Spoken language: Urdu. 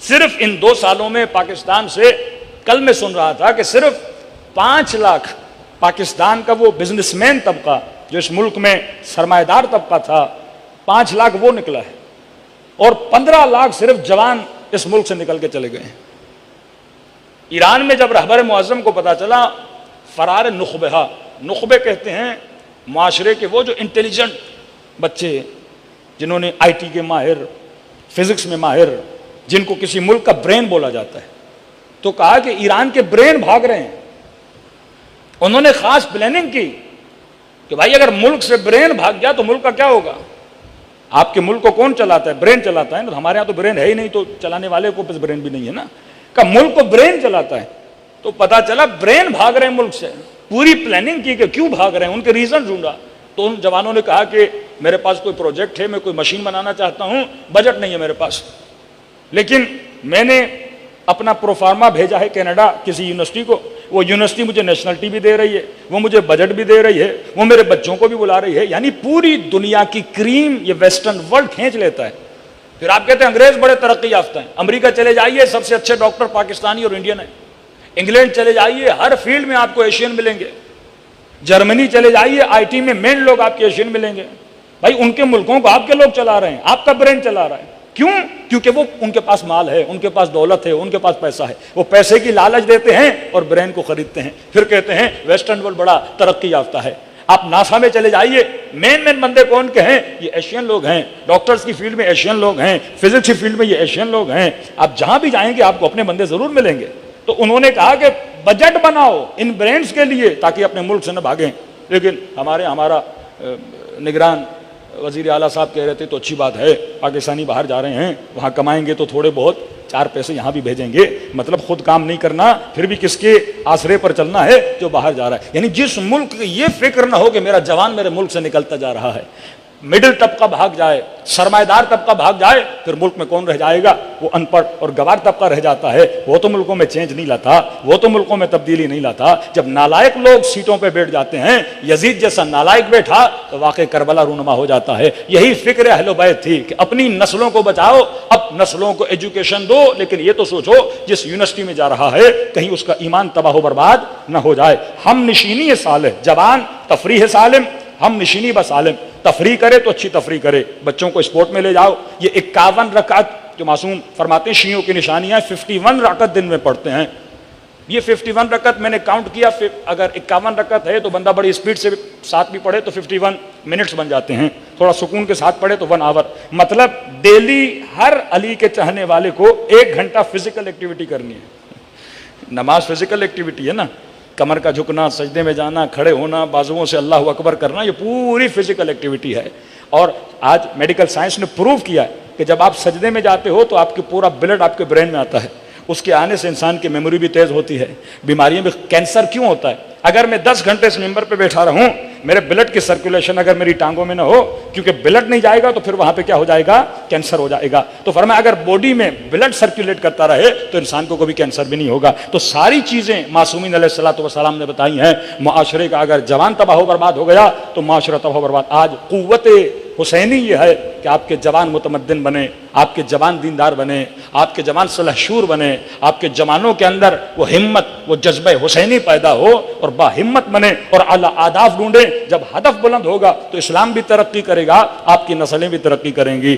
صرف ان 2 سالوں میں پاکستان سے، کل میں سن رہا تھا کہ صرف 5 لاکھ پاکستان کا وہ بزنس مین طبقہ جو اس ملک میں سرمایہ دار طبقہ تھا، 5 لاکھ وہ نکلا ہے، اور 15 لاکھ صرف جوان اس ملک سے نکل کے چلے گئے ہیں۔ ایران میں جب رہبر معظم کو پتا چلا، فرار نخبہ، نخبے کہتے ہیں معاشرے کے وہ جو انٹیلیجنٹ بچے جنہوں نے آئی ٹی کے ماہر، فزکس میں ماہر، جن کو کسی ملک کا برین بولا جاتا ہے، تو کہا کہ ایران کے برین بھاگ رہے ہیں۔ انہوں نے خاص پلاننگ کی کہ بھائی اگر ملک سے برین بھاگ گیا تو ملک کا کیا ہوگا؟ آپ کے ملک کو کون چلاتا ہے؟ برین چلاتا ہے نا۔ ہمارے ہاں تو برین ہے ہی نہیں، تو چلانے والے کو پس برین بھی نہیں ہے نا، کہ ملک کو برین چلاتا ہے۔ تو پتا چلا برین بھاگ رہے ہیں ملک سے۔ پوری پلاننگ کی کہ کیوں بھاگ رہے ہیں، ان کے ریزن ڈھونڈا، تو ان جوانوں نے کہا کہ میرے پاس کوئی پروجیکٹ ہے، میں کوئی مشین بنانا چاہتا ہوں، بجٹ نہیں ہے میرے پاس، لیکن میں نے اپنا پروفارما بھیجا ہے کینیڈا کسی یونیورسٹی کو، وہ یونیورسٹی مجھے نیشنلٹی بھی دے رہی ہے، وہ مجھے بجٹ بھی دے رہی ہے، وہ میرے بچوں کو بھی بلا رہی ہے، یعنی پوری دنیا کی کریم یہ ویسٹرن ورلڈ کھینچ لیتا ہے۔ پھر آپ کہتے ہیں انگریز بڑے ترقی یافتہ ہیں۔ امریکہ چلے جائیے، سب سے اچھے ڈاکٹر پاکستانی اور انڈین ہیں۔ انگلینڈ چلے جائیے، ہر فیلڈ میں آپ کو ایشین ملیں گے۔ جرمنی چلے جائیے، آئی ٹی میں مین لوگ آپ کے ایشین ملیں گے۔ بھائی ان کے ملکوں کو آپ کے لوگ چلا رہے ہیں، آپ کا برین چلا رہا ہے۔ کیوں؟ کیونکہ وہ ان کے پاس مال ہے، ان کے پاس دولت ہے، ان کے پاس پیسہ ہے، وہ پیسے کی لالچ دیتے ہیں اور برین کو خریدتے ہیں، پھر کہتے ہیں ویسٹرن ورلڈ بڑا ترقی یافتہ ہے۔ آپ ناسا میں چلے جائیے، مین بندے کون کے ہیں؟ یہ ایشین لوگ ہیں۔ ڈاکٹرز کی فیلڈ میں ایشین لوگ ہیں، فزکس کی فیلڈ میں یہ ایشین لوگ ہیں۔ آپ جہاں بھی جائیں گے آپ کو اپنے بندے ضرور ملیں گے۔ تو انہوں نے کہا کہ بجٹ بناؤ ان برینڈز کے لیے تاکہ اپنے ملک سے نہ بھاگیں۔ لیکن ہمارا نگران وزیر اعلیٰ صاحب کہہ رہے تھے تو اچھی بات ہے، پاکستانی باہر جا رہے ہیں، وہاں کمائیں گے تو تھوڑے بہت 4 پیسے یہاں بھی بھیجیں گے، مطلب خود کام نہیں کرنا، پھر بھی کس کے آسرے پر چلنا ہے؟ جو باہر جا رہا ہے۔ یعنی جس ملک یہ فکر نہ ہو کہ میرا جوان میرے ملک سے نکلتا جا رہا ہے، مڈل طبقہ بھاگ جائے، سرمایہ دار طبقہ بھاگ جائے، پھر ملک میں کون رہ جائے گا؟ وہ ان پڑھ اور گوار طبقہ رہ جاتا ہے۔ وہ تو ملکوں میں چینج نہیں لاتا، وہ تو ملکوں میں تبدیلی نہیں لاتا۔ جب نالائق لوگ سیٹوں پہ بیٹھ جاتے ہیں، یزید جیسا نالائق بیٹھا تو واقع کربلا رونما ہو جاتا ہے۔ یہی فکر اہل بیت تھی کہ اپنی نسلوں کو بچاؤ، اب نسلوں کو ایجوکیشن دو، لیکن یہ تو سوچو جس یونیورسٹی میں جا رہا ہے کہیں اس کا ایمان تباہ و برباد نہ ہو جائے۔ ہم نشینی صالح، جوان تفریح سالم، ہم نشینی بس عالم، تفریح کرے تو اچھی تفریح کرے، بچوں کو اسپورٹ میں لے جاؤ۔ یہ 51 رکعت جو معصوم فرماتے ہیں شیعوں کی نشانیاں 51 رکعت دن میں پڑھتے ہیں۔ یہ 51 رکعت میں نے کاؤنٹ کیا، اگر 51 رکعت ہے تو بندہ بڑی اسپیڈ سے ساتھ بھی پڑھے تو 51 منٹس بن جاتے ہیں، تھوڑا سکون کے ساتھ پڑھے تو 1 آور۔ مطلب ڈیلی ہر علی کے چاہنے والے کو 1 گھنٹہ فزیکل ایکٹیویٹی کرنی ہے۔ نماز فزیکل ایکٹیویٹی ہے نا، کمر کا جھکنا، سجدے میں جانا، کھڑے ہونا، بازوؤں سے اللہ اکبر کرنا، یہ پوری فزیکل ایکٹیویٹی ہے۔ اور آج میڈیکل سائنس نے پروو کیا ہے کہ جب آپ سجدے میں جاتے ہو تو آپ کے پورا بلڈ آپ کے برین میں آتا ہے، اس کے آنے سے انسان کی میموری بھی تیز ہوتی ہے۔ بیماریاں بھی، کینسر کیوں ہوتا ہے؟ اگر میں 10 گھنٹے اس ممبر پہ بیٹھا رہوں، میرے بلڈ کی سرکولیشن اگر میری ٹانگوں میں نہ ہو، کیونکہ بلڈ نہیں جائے گا تو پھر وہاں پہ کیا ہو جائے گا؟ کینسر ہو جائے گا۔ تو فرمایا اگر باڈی میں بلڈ سرکولیٹ کرتا رہے تو انسان کو کبھی کینسر بھی نہیں ہوگا۔ تو ساری چیزیں معصومین علیہ الصلوۃ والسلام نے بتائی ہیں۔ معاشرے کا اگر جوان تباہ و برباد ہو گیا تو معاشرہ تباہ و برباد۔ آج قوت حسینی یہ ہے کہ آپ کے جوان متمدن بنے، آپ کے جوان دیندار بنے، آپ کے جوان صلح شور بنے، آپ کے جوانوں کے اندر وہ ہمت، وہ جذبہ حسینی پیدا ہو اور با ہمت بنے اور اعلیٰ اہداف ڈھونڈے۔ جب ہدف بلند ہوگا تو اسلام بھی ترقی کرے گا، آپ کی نسلیں بھی ترقی کریں گی۔